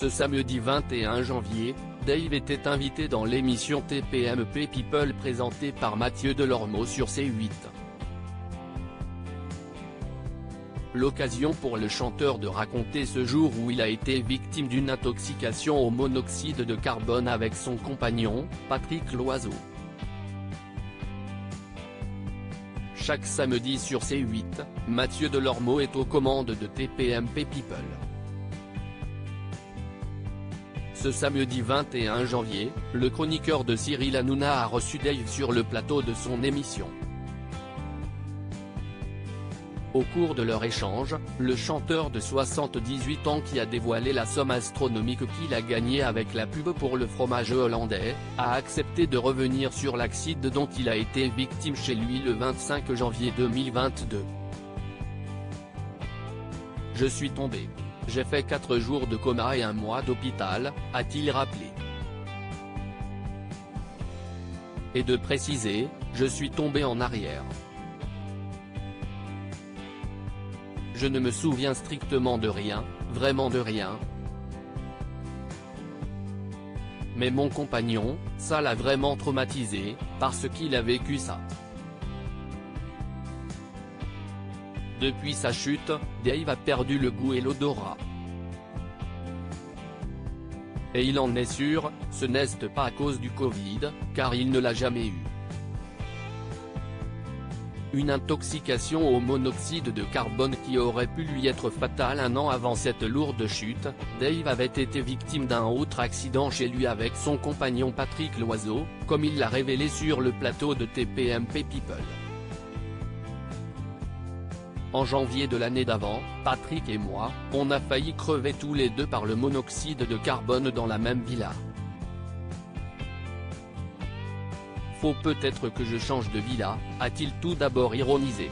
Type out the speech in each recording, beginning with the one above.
Ce samedi 21 janvier, Dave était invité dans l'émission TPMP People présentée par Mathieu Delormeau sur C8. L'occasion pour le chanteur de raconter ce jour où il a été victime d'une intoxication au monoxyde de carbone avec son compagnon, Patrick Loiseau. Chaque samedi sur C8, Mathieu Delormeau est aux commandes de TPMP People. Ce samedi 21 janvier, le chroniqueur de Cyril Hanouna a reçu Dave sur le plateau de son émission. Au cours de leur échange, le chanteur de 78 ans qui a dévoilé la somme astronomique qu'il a gagnée avec la pub pour le fromage hollandais, a accepté de revenir sur l'accident dont il a été victime chez lui le 25 janvier 2022. « Je suis tombé. J'ai fait 4 jours de coma et 1 mois d'hôpital », a-t-il rappelé. Et de préciser, « Je suis tombé en arrière. Je ne me souviens strictement de rien, vraiment de rien. Mais mon compagnon, ça l'a vraiment traumatisé, parce qu'il a vécu ça. » Depuis sa chute, Dave a perdu le goût et l'odorat. Et il en est sûr, ce n'est pas à cause du Covid, car il ne l'a jamais eu. Une intoxication au monoxyde de carbone qui aurait pu lui être fatale 1 an avant cette lourde chute. Dave avait été victime d'un autre accident chez lui avec son compagnon Patrick Loiseau, comme il l'a révélé sur le plateau de TPMP People. En janvier de l'année d'avant, Patrick et moi, on a failli crever tous les deux par le monoxyde de carbone dans la même villa. Faut peut-être que je change de villa, a-t-il tout d'abord ironisé.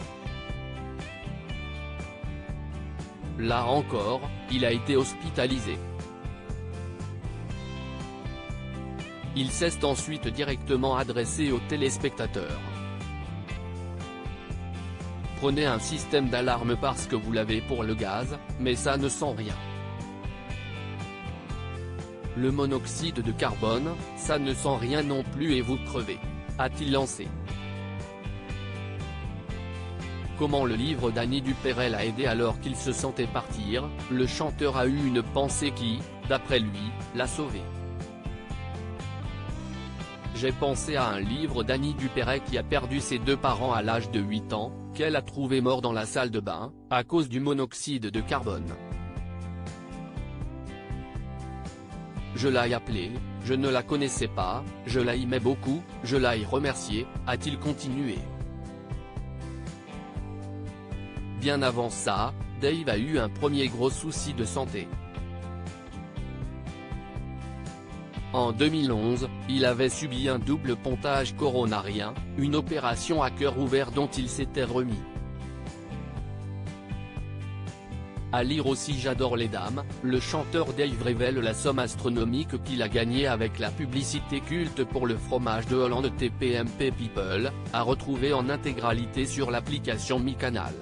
Là encore, il a été hospitalisé. Il s'est ensuite directement adressé aux téléspectateurs. Prenez un système d'alarme parce que vous l'avez pour le gaz, mais ça ne sent rien. Le monoxyde de carbone, ça ne sent rien non plus et vous crevez, a-t-il lancé. Comment le livre d'Annie Duperel a aidé alors qu'il se sentait partir, le chanteur a eu une pensée qui, d'après lui, l'a sauvé. J'ai pensé à un livre d'Annie Duperel qui a perdu ses 2 parents à l'âge de 8 ans, qu'elle a trouvé mort dans la salle de bain, à cause du monoxyde de carbone. Je l'ai appelée, je ne la connaissais pas, je l'aimais beaucoup, je l'ai remerciée, a-t-il continué. Bien avant ça, Dave a eu un premier gros souci de santé. En 2011, il avait subi un double pontage coronarien, une opération à cœur ouvert dont il s'était remis. À lire aussi J'adore les dames, le chanteur Dave révèle la somme astronomique qu'il a gagnée avec la publicité culte pour le fromage de Hollande TPMP People, à retrouver en intégralité sur l'application Mi Canal.